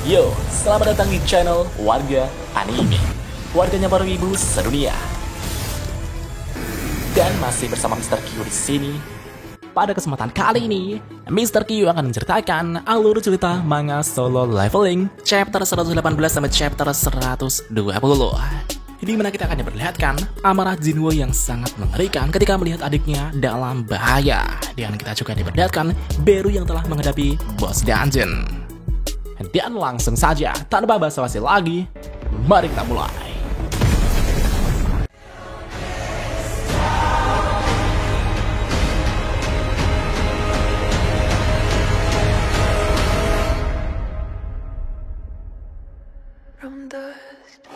Yo, selamat datang di channel Warga Anime, warganya para wibu sedunia. Dan masih bersama Mr. Q di sini. Pada kesempatan kali ini, Mr. Q akan menceritakan alur cerita manga Solo Leveling chapter 118 sampai chapter 120. Di mana kita akan diperlihatkan amarah Jinwoo yang sangat mengerikan ketika melihat adiknya dalam bahaya. Dan kita juga diperlihatkan Beru yang telah menghadapi boss dungeon. Dan langsung saja, tanpa basa-basi lagi, mari kita mulai. From dust.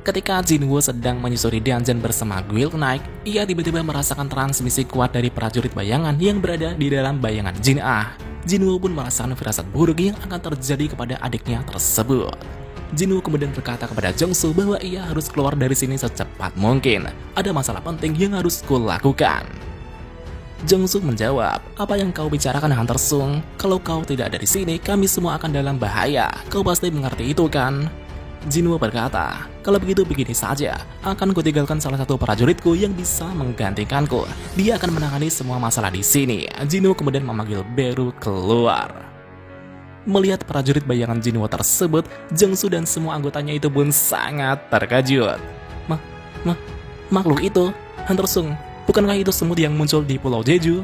Ketika Jinwoo sedang menyusuri dungeon bersama Guild Knight, ia tiba-tiba merasakan transmisi kuat dari prajurit bayangan yang berada di dalam bayangan Jin-Ah. Jinwoo pun merasakan firasat buruk yang akan terjadi kepada adiknya tersebut. Jinwoo kemudian berkata kepada Jongsu bahwa ia harus keluar dari sini secepat mungkin. Ada masalah penting yang harus kulakukan. Jongsu menjawab, "Apa yang kau bicarakan, Hunter Sung? Kalau kau tidak ada di sini, kami semua akan dalam bahaya. Kau pasti mengerti itu kan?" Jinwoo berkata, "Kalau begitu begini saja, akan kutinggalkan salah satu prajuritku yang bisa menggantikanku. Dia akan menangani semua masalah di sini." Jinwoo kemudian memanggil Beru keluar. Melihat prajurit bayangan Jinwoo tersebut, Jongsu dan semua anggotanya itu pun sangat terkejut. Makhluk itu, Hunter Sung, bukankah itu semut yang muncul di Pulau Jeju?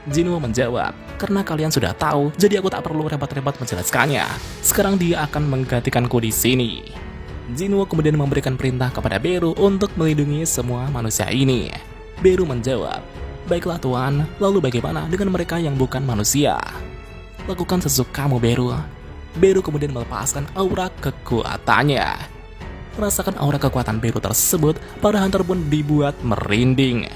Jinwoo menjawab, "Karena kalian sudah tahu, jadi aku tak perlu repot-repot menjelaskannya. Sekarang dia akan menggantikanku di sini." Jinwoo kemudian memberikan perintah kepada Beru untuk melindungi semua manusia ini. Beru menjawab, "Baiklah Tuan, lalu bagaimana dengan mereka yang bukan manusia?" "Lakukan sesukamu, Beru." Beru kemudian melepaskan aura kekuatannya. Merasakan aura kekuatan Beru tersebut, para hunter pun dibuat merinding.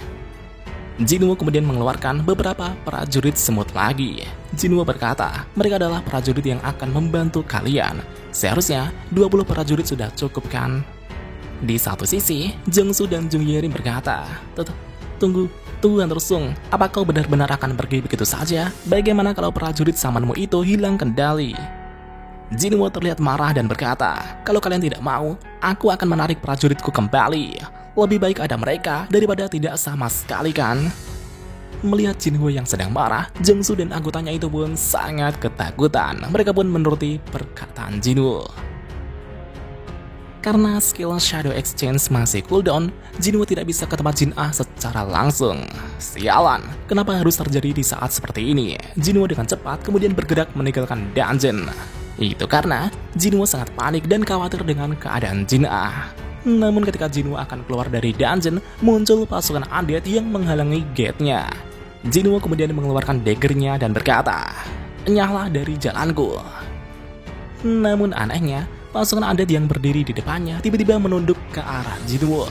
Jinwoo kemudian mengeluarkan beberapa prajurit semut lagi. Jinwoo berkata, "Mereka adalah prajurit yang akan membantu kalian. Seharusnya 20 prajurit sudah cukup kan?" Di satu sisi, Jongsu dan Jung Yerim berkata, Tunggu Hunter Sung, apa kau benar-benar akan pergi begitu saja? Bagaimana kalau prajurit samanmu itu hilang kendali?" Jinwoo terlihat marah dan berkata, "Kalau kalian tidak mau, aku akan menarik prajuritku kembali. Lebih baik ada mereka daripada tidak sama sekali kan?" Melihat Jinwoo yang sedang marah, Jongsu dan anggotanya itu pun sangat ketakutan. Mereka pun menuruti perkataan Jinwoo. Karena skill Shadow Exchange masih cooldown, Jinwoo tidak bisa ke tempat Jin-Ah secara langsung. Sialan, kenapa harus terjadi di saat seperti ini? Jinwoo dengan cepat kemudian bergerak meninggalkan dungeon. Itu karena Jinwoo sangat panik dan khawatir dengan keadaan Jin-Ah. Namun ketika Jinwoo akan keluar dari dungeon, muncul pasukan undead yang menghalangi gate-nya. Jinwoo kemudian mengeluarkan dagger-nya dan berkata, "Enyahlah dari jalanku." Namun anehnya, pasukan undead yang berdiri di depannya tiba-tiba menunduk ke arah Jinwoo.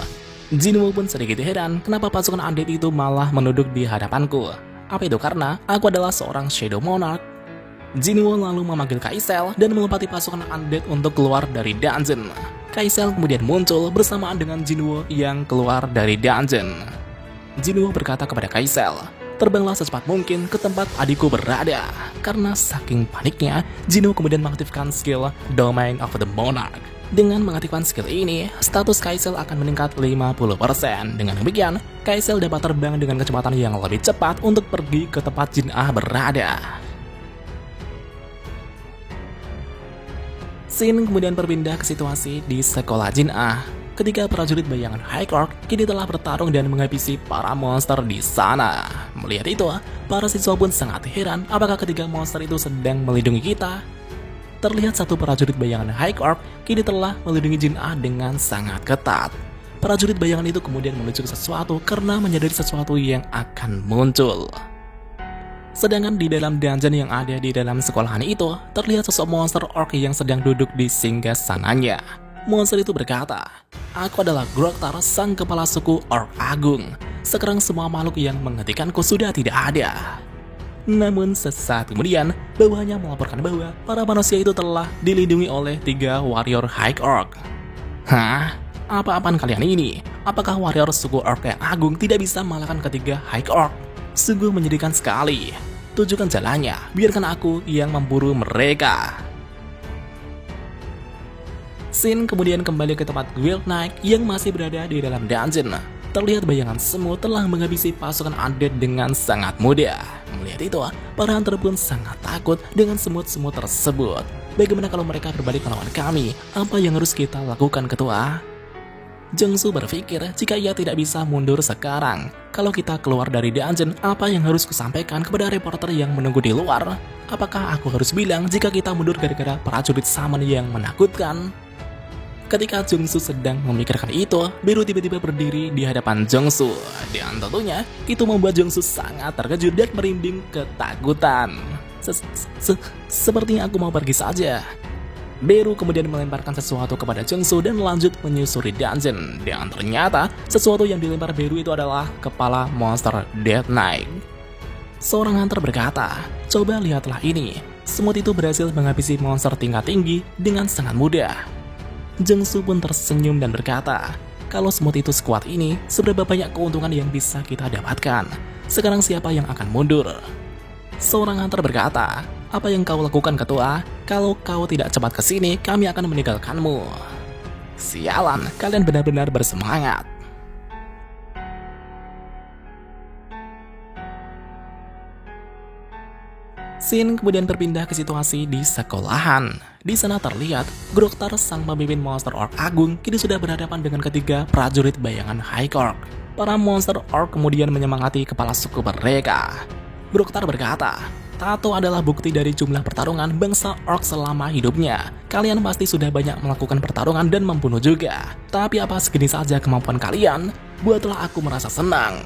Jinwoo pun sedikit heran kenapa pasukan undead itu malah menunduk di hadapanku. Apa itu karena aku adalah seorang Shadow Monarch? Jinwoo lalu memanggil Kaisel dan melompati pasukan undead untuk keluar dari dungeon. Kaisel kemudian muncul bersamaan dengan Jinwoo yang keluar dari dungeon. Jinwoo berkata kepada Kaisel, "Terbanglah secepat mungkin ke tempat adikku berada." Karena saking paniknya, Jinwoo kemudian mengaktifkan skill Domain of the Monarch. Dengan mengaktifkan skill ini, status Kaisel akan meningkat 50%. Dengan demikian, Kaisel dapat terbang dengan kecepatan yang lebih cepat untuk pergi ke tempat Jin-Ah berada. Scene kemudian berpindah ke situasi di sekolah Jin-Ah. Ketika prajurit bayangan High Court kini telah bertarung dan menghabisi para monster di sana. Melihat itu, para siswa pun sangat heran apakah ketiga monster itu sedang melindungi kita. Terlihat satu prajurit bayangan High Court kini telah melindungi Jin-Ah dengan sangat ketat. Prajurit bayangan itu kemudian menuju ke sesuatu karena menyadari sesuatu yang akan muncul. Sedangkan di dalam dungeon yang ada di dalam sekolahan itu, terlihat sosok monster orc yang sedang duduk di singgasananya. Monster itu berkata, "Aku adalah Groktar, sang kepala suku Orc Agung. Sekarang semua makhluk yang menghentikanku sudah tidak ada." Namun sesaat kemudian, bawahannya melaporkan bahwa para manusia itu telah dilindungi oleh 3 warrior High Orc. "Hah? Apa-apaan kalian ini? Apakah warrior suku orc yang agung tidak bisa mengalahkan ketiga high orc? Sungguh menyedihkan sekali. Tunjukkan jalannya, biarkan aku yang memburu mereka. Sin kemudian kembali ke tempat Guild Knight yang masih berada di dalam dungeon. Terlihat bayangan semut telah menghabisi pasukan undead dengan sangat mudah. Melihat itu, para hunter pun sangat takut dengan semut-semut tersebut. Bagaimana kalau mereka berbalik melawan kami? Apa yang harus kita lakukan, ketua? Jungsu berpikir jika ia tidak bisa mundur sekarang. Kalau kita keluar dari dungeon, apa yang harus kusampaikan kepada reporter yang menunggu di luar? Apakah aku harus bilang jika kita mundur gara-gara prajurit summon yang menakutkan? Ketika Jungsu sedang memikirkan itu, Beru tiba-tiba berdiri di hadapan Jungsu. Dan tentunya, itu membuat Jungsu sangat terkejut dan merinding ketakutan. Sepertinya aku mau pergi saja. Beru kemudian melemparkan sesuatu kepada Jungsu dan lanjut menyusuri dungeon. Dan ternyata, sesuatu yang dilempar Beru itu adalah kepala monster Death Knight. Seorang hunter berkata, "Coba lihatlah ini. Semut itu berhasil menghabisi monster tingkat tinggi dengan sangat mudah." Jungsu pun tersenyum dan berkata, "Kalau semut itu sekuat ini, seberapa banyak keuntungan yang bisa kita dapatkan? Sekarang siapa yang akan mundur?" Seorang hunter berkata, "Apa yang kau lakukan, ketua? Kalau kau tidak cepat ke sini, kami akan meninggalkanmu." Sialan, kalian benar-benar bersemangat. Sin kemudian berpindah ke situasi di sekolahan. Di sana terlihat, Groktar sang pemimpin monster orc agung kini sudah berhadapan dengan ketiga prajurit bayangan High Orc. Para monster orc kemudian menyemangati kepala suku mereka. Groktar berkata, "Tato adalah bukti dari jumlah pertarungan bangsa orc selama hidupnya. Kalian pasti sudah banyak melakukan pertarungan dan membunuh juga. Tapi apa segini saja kemampuan kalian? Buatlah aku merasa senang."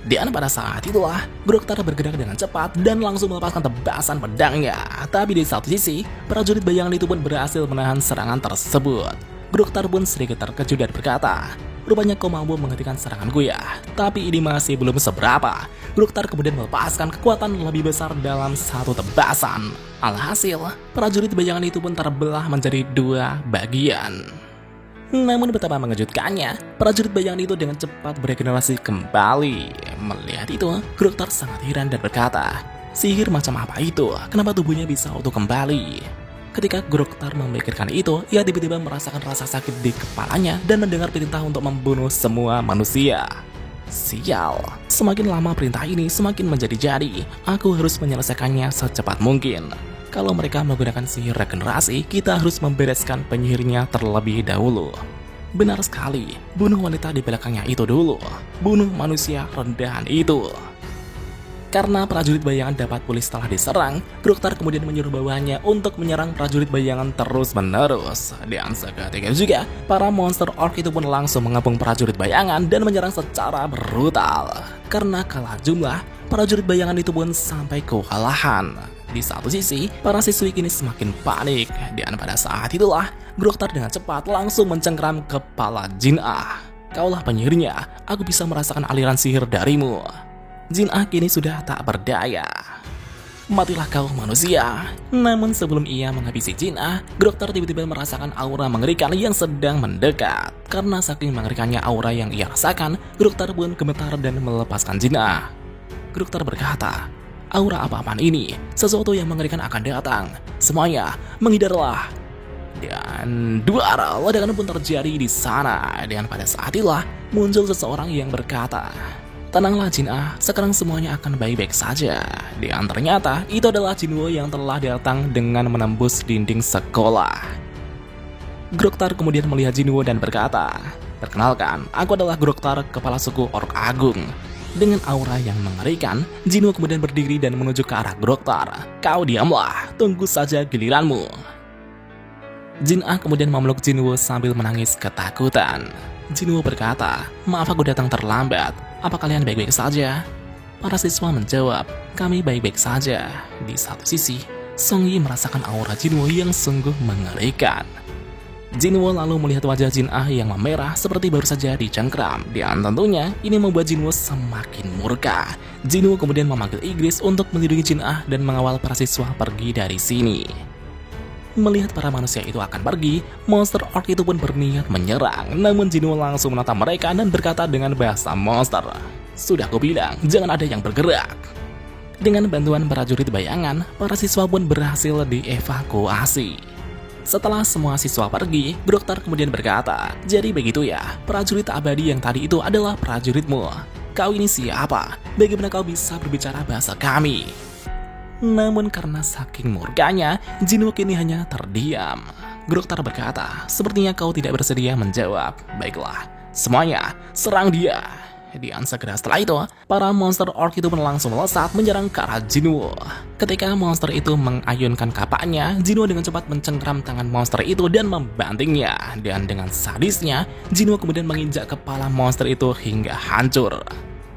Dan pada saat itulah, Groktar bergerak dengan cepat dan langsung melepaskan tebasan pedangnya. Tapi di satu sisi, prajurit bayangan itu pun berhasil menahan serangan tersebut. Groktar pun sedikit terkejut dan berkata, "Rupanya kau mampu menghentikan seranganku ya. Tapi ini masih belum seberapa." Groktar kemudian melepaskan kekuatan lebih besar dalam satu tebasan. Alhasil, prajurit bayangan itu pun terbelah menjadi dua bagian. Namun betapa mengejutkannya, prajurit bayangan itu dengan cepat beregenerasi kembali. Melihat itu, Groktar sangat heran dan berkata, "Sihir macam apa itu? Kenapa tubuhnya bisa utuh kembali?" Ketika Groktar memikirkan itu, ia tiba-tiba merasakan rasa sakit di kepalanya dan mendengar perintah untuk membunuh semua manusia. Sial, semakin lama perintah ini semakin menjadi-jadi. Aku harus menyelesaikannya secepat mungkin. Kalau mereka menggunakan sihir regenerasi, kita harus membereskan penyihirnya terlebih dahulu. Benar sekali, bunuh wanita di belakangnya itu dulu. Bunuh manusia rendahan itu. Karena prajurit bayangan dapat pulih setelah diserang, Groktar kemudian menyuruh bawahannya untuk menyerang prajurit bayangan terus-menerus. Dan seketika juga, para monster orc itu pun langsung mengepung prajurit bayangan dan menyerang secara brutal. Karena kalah jumlah, prajurit bayangan itu pun sampai kewalahan. Di satu sisi, para siswi kini semakin panik. Dan pada saat itulah, Groktar dengan cepat langsung mencengkram kepala Jin-Ah. "Kaulah penyihirnya, aku bisa merasakan aliran sihir darimu." Jin-Ah kini sudah tak berdaya. "Matilah kau manusia." Namun sebelum ia menghabisi Jin-Ah, Groktar tiba-tiba merasakan aura mengerikan yang sedang mendekat. Karena saking mengerikannya aura yang ia rasakan, Groktar pun gemetar dan melepaskan Jin-Ah. Groktar berkata, "Aura apa-apaan ini? Sesuatu yang mengerikan akan datang. Semuanya, menghidarlah." Dan dua ledakan pun terjadi di sana. Dan pada saat itulah, muncul seseorang yang berkata, "Tenanglah Jin-Ah, sekarang semuanya akan baik-baik saja." Dan ternyata, itu adalah Jinwo yang telah datang dengan menembus dinding sekolah. Groktar kemudian melihat Jinwo dan berkata, "Perkenalkan, aku adalah Groktar, kepala suku Orc Agung." Dengan aura yang mengerikan, Jinwo kemudian berdiri dan menuju ke arah Groktar. "Kau diamlah, tunggu saja giliranmu." Jin-Ah kemudian memeluk Jinwo sambil menangis ketakutan. Jinwo berkata, "Maaf aku datang terlambat. Apa kalian baik-baik saja?" Para siswa menjawab, "Kami baik-baik saja." Di satu sisi, Song Yi merasakan aura Jinwo yang sungguh mengerikan. Jinwo lalu melihat wajah Jin-Ah yang memerah seperti baru saja dicengkram. Dan tentunya ini membuat Jinwo semakin murka. Jinwo kemudian memanggil Igris untuk melindungi Jin-Ah dan mengawal para siswa pergi dari sini. Melihat para manusia itu akan pergi, monster orc itu pun berniat menyerang. Namun Jinwoo langsung menatap mereka dan berkata dengan bahasa monster, "Sudah aku bilang, jangan ada yang bergerak." Dengan bantuan prajurit bayangan, para siswa pun berhasil dievakuasi. Setelah semua siswa pergi, Dokter kemudian berkata, "Jadi begitu ya, prajurit abadi yang tadi itu adalah prajuritmu. Kau ini siapa? Bagaimana kau bisa berbicara bahasa kami?" Namun karena saking murkanya, Jinwoo kini hanya terdiam. Dokter berkata, "Sepertinya kau tidak bersedia menjawab. Baiklah, semuanya, serang dia." Dan segera setelah itu, para monster orc itu pun langsung melesat menyerang ke arah Jinwoo. Ketika monster itu mengayunkan kapaknya, Jinwoo dengan cepat mencengkram tangan monster itu dan membantingnya. Dan dengan sadisnya, Jinwoo kemudian menginjak kepala monster itu hingga hancur.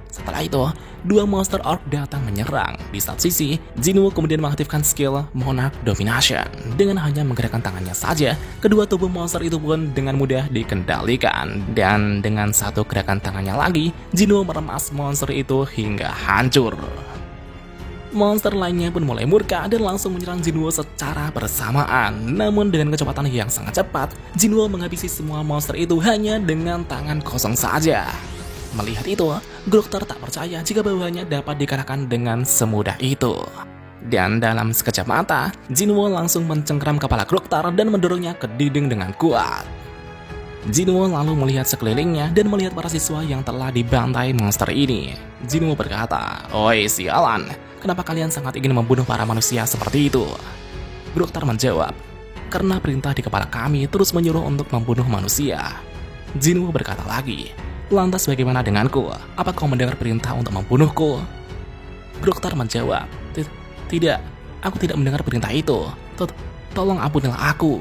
Setelah itu, dua monster orc datang menyerang. Di satu sisi, Jinwoo kemudian mengaktifkan skill Monarch Domination. Dengan hanya menggerakkan tangannya saja, kedua tubuh monster itu pun dengan mudah dikendalikan. Dan dengan satu gerakan tangannya lagi, Jinwoo meremas monster itu hingga hancur. Monster lainnya pun mulai murka dan langsung menyerang Jinwoo secara bersamaan. Namun dengan kecepatan yang sangat cepat, Jinwoo menghabisi semua monster itu hanya dengan tangan kosong saja. Melihat itu, Dokter tak percaya jika bawahannya dapat dikalahkan dengan semudah itu. Dan dalam sekejap mata, Jinwoo langsung mencengkram kepala Dokter dan mendorongnya ke dinding dengan kuat. Jinwoo lalu melihat sekelilingnya dan melihat para siswa yang telah dibantai monster ini. Jinwoo berkata, "Oi sialan, kenapa kalian sangat ingin membunuh para manusia seperti itu?" Dokter menjawab, "Karena perintah di kepala kami terus menyuruh untuk membunuh manusia." Jinwoo berkata lagi, "Lantas bagaimana denganku? Apa kau mendengar perintah untuk membunuhku?" Dokter menjawab, "Tidak, aku tidak mendengar perintah itu. Tolong ampunilah aku."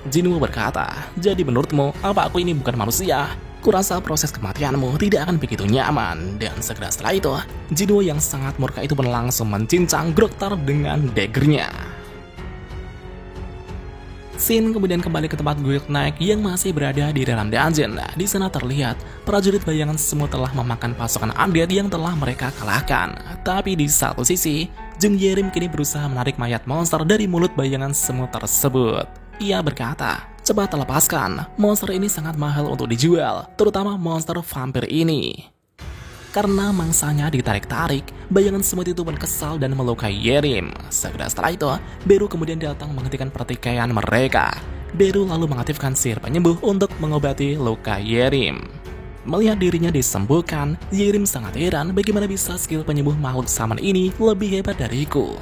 Jinwoo berkata, "Jadi menurutmu, apa aku ini bukan manusia? Kurasa proses kematianmu tidak akan begitu nyaman." Dan segera setelah itu, Jinwoo yang sangat murka itu pun langsung mencincang Dokter dengan daggernya. Scene kemudian kembali ke tempat Guild Knight yang masih berada di dalam dungeon. Di sana terlihat prajurit bayangan semua telah memakan pasukan undead yang telah mereka kalahkan. Tapi di satu sisi, Jung Yerim kini berusaha menarik mayat monster dari mulut bayangan semut tersebut. Ia berkata, "Cepat lepaskan, monster ini sangat mahal untuk dijual, terutama monster vampir ini." Karena mangsanya ditarik-tarik, bayangan semut itu pun kesal dan melukai Yerim. Segera setelah itu, Beru kemudian datang menghentikan pertikaian mereka. Beru lalu mengaktifkan sihir penyembuh untuk mengobati luka Yerim. Melihat dirinya disembuhkan, Yerim sangat heran bagaimana bisa skill penyembuh makhluk saman ini lebih hebat dariku.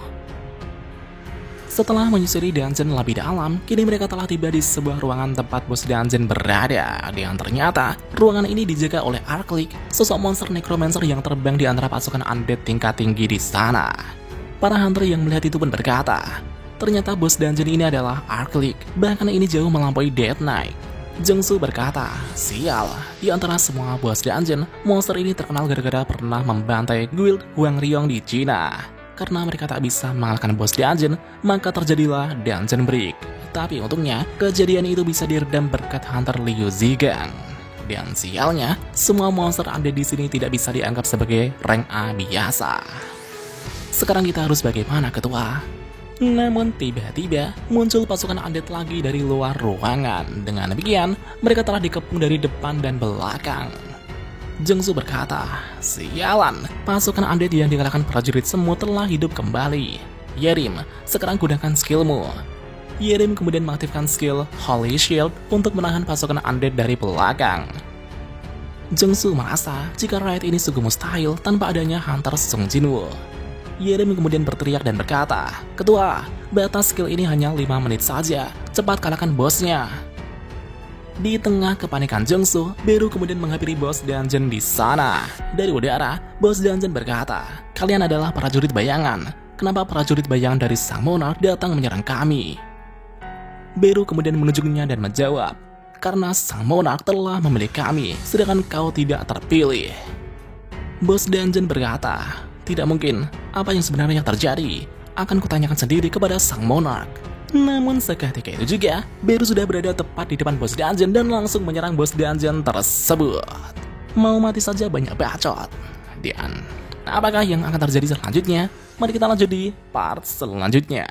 Setelah menyusuri dungeon lebih dalam, kini mereka telah tiba di sebuah ruangan tempat bos dungeon berada. Dan ternyata, ruangan ini dijaga oleh Arklik, sosok monster necromancer yang terbang di antara pasukan undead tingkat tinggi di sana. Para hunter yang melihat itu pun berkata, ternyata bos dungeon ini adalah Arklik, bahkan ini jauh melampaui Death Knight. Jungsu berkata, "Sial, di antara semua bos dungeon, monster ini terkenal gara-gara pernah membantai guild Huang Ryong di Cina. Karena mereka tak bisa mengalahkan bos dungeon, maka terjadilah dungeon break. Tapi untungnya, kejadian itu bisa diredam berkat hunter Liu Zigang. Dan sialnya, semua monster undead di sini tidak bisa dianggap sebagai rank A biasa. Sekarang kita harus bagaimana, ketua?" Namun tiba-tiba muncul pasukan undead lagi dari luar ruangan. Dengan demikian, mereka telah dikepung dari depan dan belakang. Jungsu berkata, "Sialan, pasukan undead yang dikalahkan prajurit semut telah hidup kembali. Yerim, sekarang gunakan skillmu." Yerim kemudian mengaktifkan skill Holy Shield untuk menahan pasukan undead dari belakang. Jungsu merasa jika raid ini sungguh mustahil tanpa adanya hunter Sung Jinwoo. Yerim kemudian berteriak dan berkata, "Ketua, batas skill ini hanya 5 menit saja, cepat kalahkan bosnya." Di tengah kepanikan Jungsu, Beru kemudian menghampiri bos dungeon di sana. Dari udara, bos dungeon berkata, "Kalian adalah prajurit bayangan. Kenapa prajurit bayangan dari Sang Monarch datang menyerang kami?" Beru kemudian menunjuknya dan menjawab, "Karena Sang Monarch telah memilih kami, sedangkan kau tidak terpilih." Bos dungeon berkata, "Tidak mungkin, apa yang sebenarnya terjadi? Akan kutanyakan sendiri kepada Sang Monarch." Namun seketika itu juga, Beru sudah berada tepat di depan bos dungeon dan langsung menyerang bos dungeon tersebut. Mau mati saja banyak bacot. Dan apakah yang akan terjadi selanjutnya? Mari kita lanjut di part selanjutnya.